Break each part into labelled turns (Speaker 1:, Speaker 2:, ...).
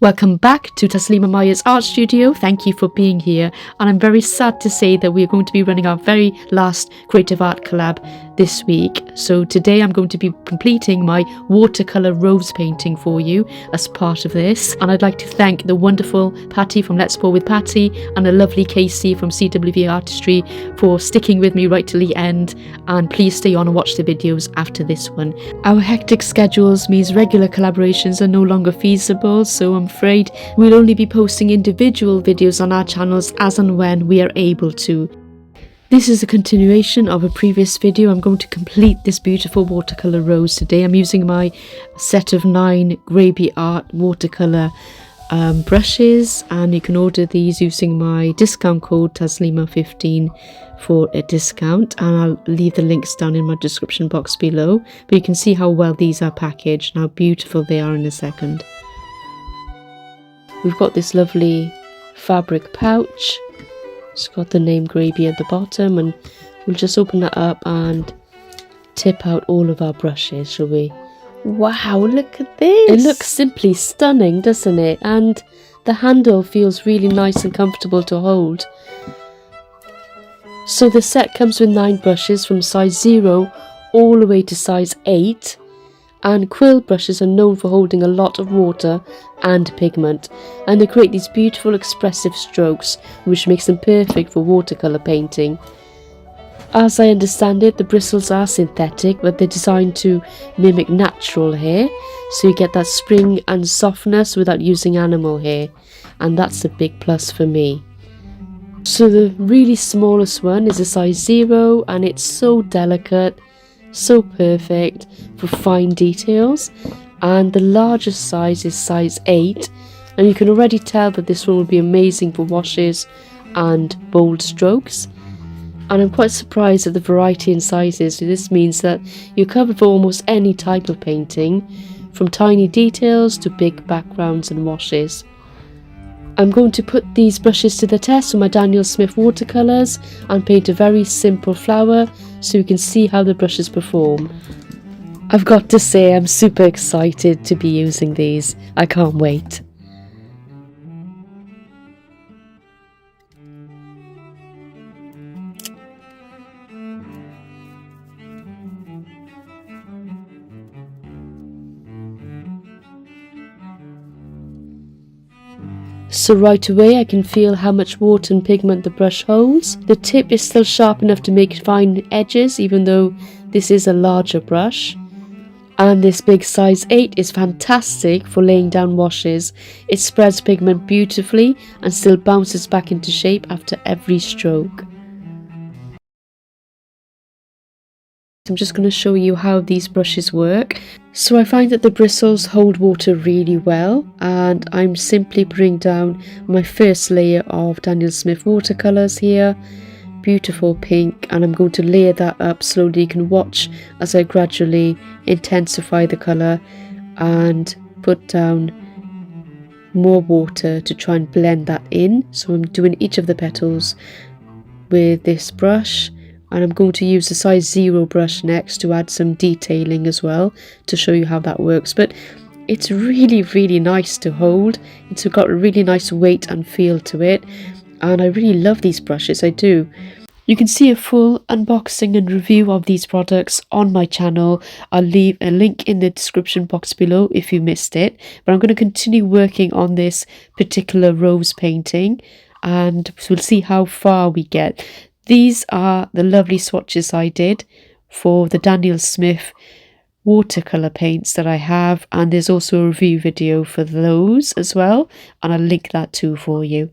Speaker 1: Welcome back to Taslima Maya's art studio. Thank you for being here, and I'm very sad to say that we're going to be running our very last creative art collab this week. So today I'm going to be completing my watercolour rose painting for you as part of this, and I'd like to thank the wonderful Patty from Let's Pour with Patty and the lovely Casey from CWV Artistry for sticking with me right till the end, and please stay on and watch the videos after this one. Our hectic schedules means regular collaborations are no longer feasible, so I'm afraid we'll only be posting individual videos on our channels as and when we are able to. This is a continuation of a previous video. I'm going to complete this beautiful watercolour rose today. I'm using my set of 9 Grabie art watercolour brushes, and you can order these using my discount code Taslima15 for a discount, and I'll leave the links down in my description box below, but you can see how well these are packaged and how beautiful they are in a second. We've got this lovely fabric pouch. It's got the name Grabie at the bottom, and we'll just open that up and tip out all of our brushes, shall we? Wow, look at this! It looks simply stunning, doesn't it? And the handle feels really nice and comfortable to hold. So the set comes with 9 brushes from size 0 all the way to size 8. And quill brushes are known for holding a lot of water and pigment, and they create these beautiful expressive strokes which makes them perfect for watercolour painting. As I understand it, the bristles are synthetic, but they're designed to mimic natural hair, so you get that spring and softness without using animal hair, and that's a big plus for me. So the really smallest one is a size 0, and it's so delicate, so perfect for fine details, and the largest size is size 8, and you can already tell that this one will be amazing for washes and bold strokes. And I'm quite surprised at the variety in sizes. This means that you're covered for almost any type of painting, from tiny details to big backgrounds and washes. I'm going to put these brushes to the test with my Daniel Smith watercolours and paint a very simple flower so you can see how the brushes perform. I've got to say, I'm super excited to be using these. I can't wait. So right away I can feel how much water and pigment the brush holds. The tip is still sharp enough to make fine edges, even though this is a larger brush. And this big size 8 is fantastic for laying down washes. It spreads pigment beautifully and still bounces back into shape after every stroke. I'm just going to show you how these brushes work. So I find that the bristles hold water really well, and I'm simply putting down my first layer of Daniel Smith watercolours here. Beautiful pink, and I'm going to layer that up slowly. You can watch as I gradually intensify the colour and put down more water to try and blend that in. So I'm doing each of the petals with this brush. And I'm going to use the size 0 brush next to add some detailing as well to show you how that works. But it's really nice to hold. It's got a really nice weight and feel to it, and I really love these brushes, I do. You can see a full unboxing and review of these products on my channel. I'll leave a link in the description box below if you missed it. But I'm going to continue working on this particular rose painting, and we'll see how far we get. These are the lovely swatches I did for the Daniel Smith watercolour paints that I have, and there's also a review video for those as well, and I'll link that too for you.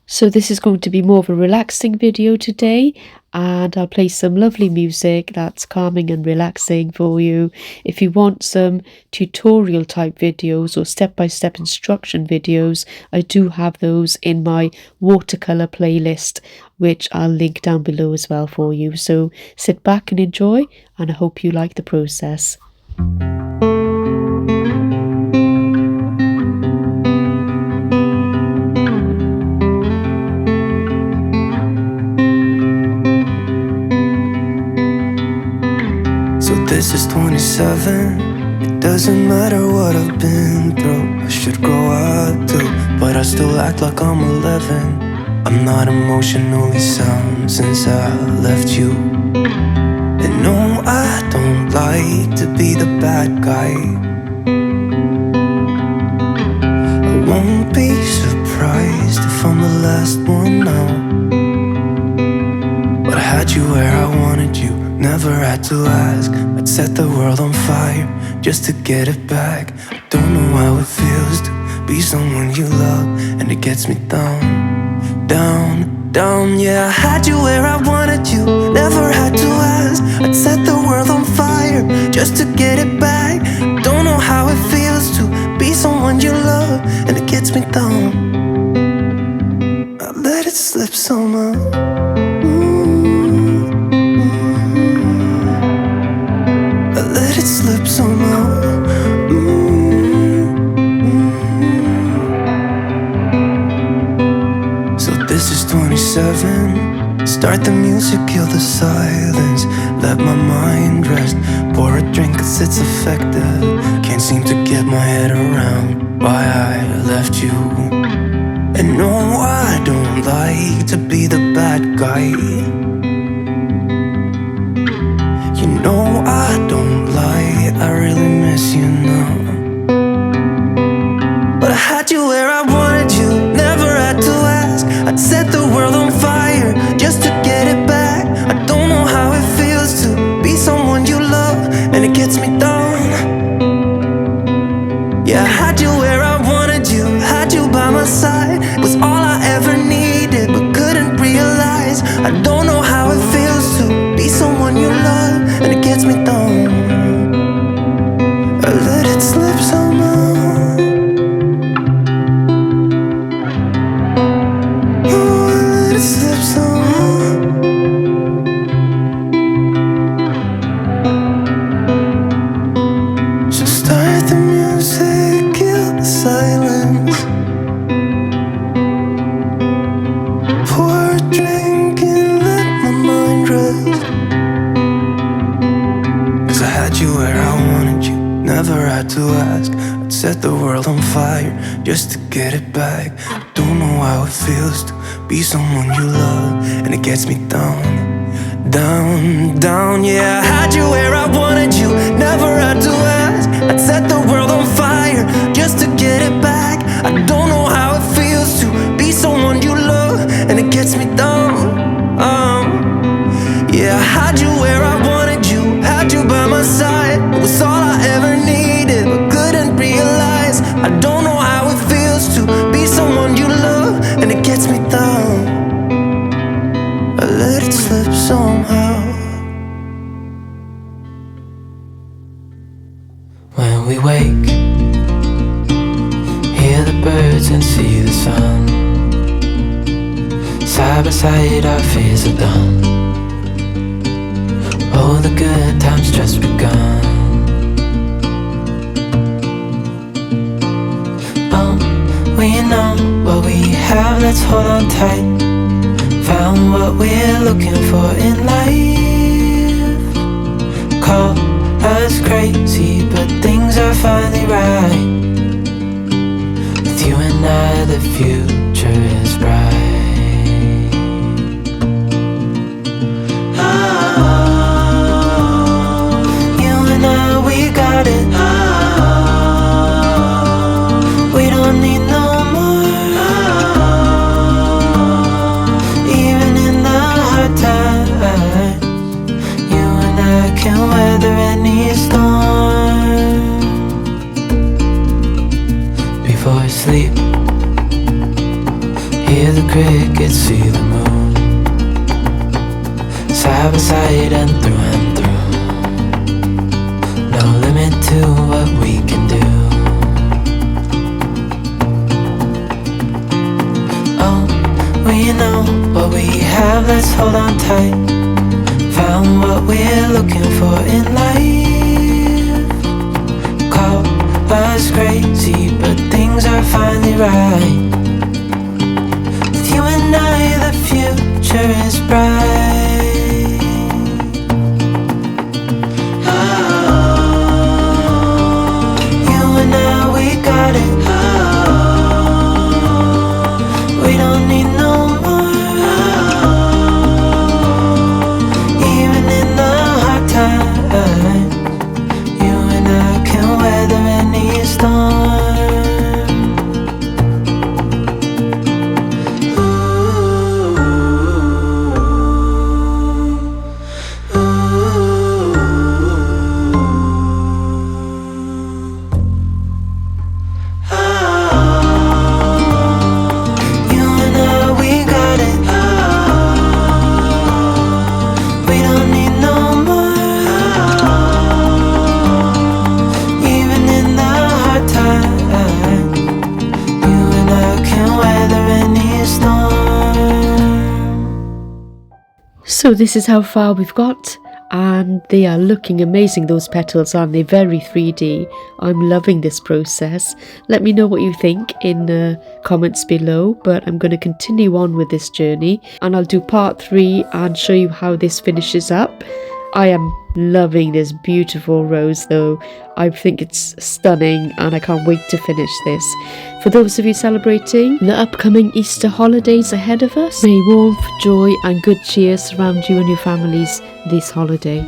Speaker 1: So this is going to be more of a relaxing video today, and I'll play some lovely music that's calming and relaxing for you. If you want some tutorial type videos or step-by-step instruction videos, I do have those in my watercolour playlist, which I'll link down below as well for you. So sit back and enjoy, and I hope you like the process.
Speaker 2: This is 27. It doesn't matter what I've been through. I should grow up to I still act like I'm 11. I'm not emotionally sound since I left you. And no, I don't like to be the bad guy. I won't be surprised if I'm the last one now. But I had you where I wanted you, never had to ask. I'd set the world on fire just to get it back. I don't know how it feels to be someone you love, and it gets me down, down, down. Yeah, I had you where I wanted you, never had to ask. I'd set the world on fire just to get it back. Don't know how it feels to be someone you love, and it gets me down. I let it slip somehow. I let it slip somehow. So this is 27. Start the music, kill the silence. Let my mind rest. Pour a drink cause it's effective. Can't seem to get my head around why I left you. And no, I don't like to be the bad guy. You know I don't lie, I really miss you now. But I had you where I wanted you, never had to ask. I'd set the world on fire just to get it back. I don't know how it feels to be someone you love, and it gets me down. Yeah, I had you where I wanted you, had you by my side. It was all I ever needed, but couldn't realize. I don't know how it feels to be someone you love, and it gets me down. I let it slip somehow. Oh, I let it slip somehow. So start the music, kill the silence. Pour a drink and let my mind rest. Cause I had you where I wanted you, never had to ask. I'd set the world on fire just to get it back. Don't know how it feels to be someone you love, and it gets me down, down, down. Yeah, I had you where I wanted you, never had to ask. I'd set the world on fire just to get it back. I don't know how it feels to be someone you love, and it gets me down. Yeah, I had you where I wanted you, had you by my side. It was all I ever needed, but couldn't realize. I don't know how it feels to be someone you love, and it gets me down. I let it slip somehow. When we wake, hear the birds and see the sun. Side by side our fears are done. Oh, the good times just begun. Oh, we know what we have, let's hold on tight. Found what we're looking for in life. Call us crazy, but things are finally right. With you and I, the future is bright. Got it. We don't need no more. Even in the hard times, you and I can weather any storm. Before I sleep, hear the crickets, see the moon. Side by side and through and through. No limit to what we can do. Oh, we know what we have, let's hold on tight. Found what we're looking for in life. Call us crazy, but things are finally right. With you and I, the future is bright. Got it.
Speaker 1: So this is how far we've got, and they are looking amazing, those petals, aren't they? Very 3D. I'm loving this process. Let me know what you think in the comments below, but I'm going to continue on with this journey, and I'll do part 3 and show you how this finishes up. I am loving this beautiful rose though. I think it's stunning and I can't wait to finish this. For those of you celebrating the upcoming Easter holidays ahead of us, may warmth, joy and good cheer surround you and your families this holiday.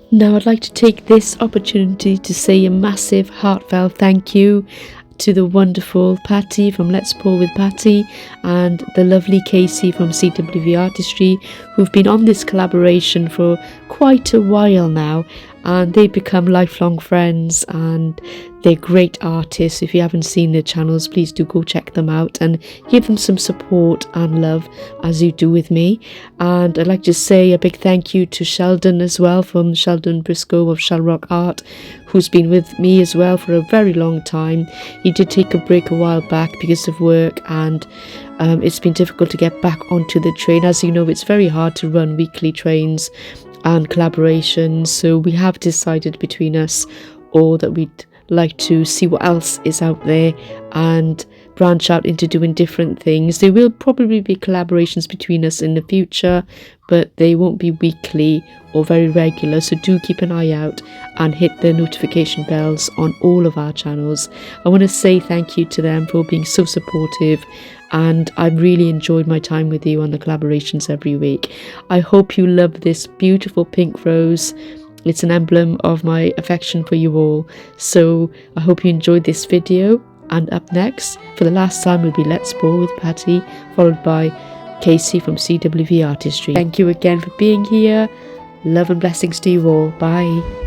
Speaker 1: Now I'd like to take this opportunity to say a massive heartfelt thank you to the wonderful Patty from Let's Pour with Patty and the lovely Casey from CWV Artistry, who've been on this collaboration for quite a while now, and they've become lifelong friends and they're great artists. If you haven't seen their channels, please do go check them out and give them some support and love as you do with me. And I'd like to say a big thank you to Sheldon as well, from Sheldon Briscoe of Shellrock Art, who's been with me as well for a very long time. He did take a break a while back because of work, and it's been difficult to get back onto the train. As you know, it's very hard to run weekly trains and collaborations, so we have decided between us all that we'd like to see what else is out there and branch out into doing different things. There will probably be collaborations between us in the future, but they won't be weekly or very regular, so do keep an eye out and hit the notification bells on all of our channels. I want to say thank you to them for being so supportive, and I've really enjoyed my time with you on the collaborations every week. I hope you love this beautiful pink rose. It's an emblem of my affection for you all. So I hope you enjoyed this video, and up next for the last time will be Let's Pour with Patty, followed by Casey from CWV Artistry. Thank you again for being here. Love and blessings to you all. Bye.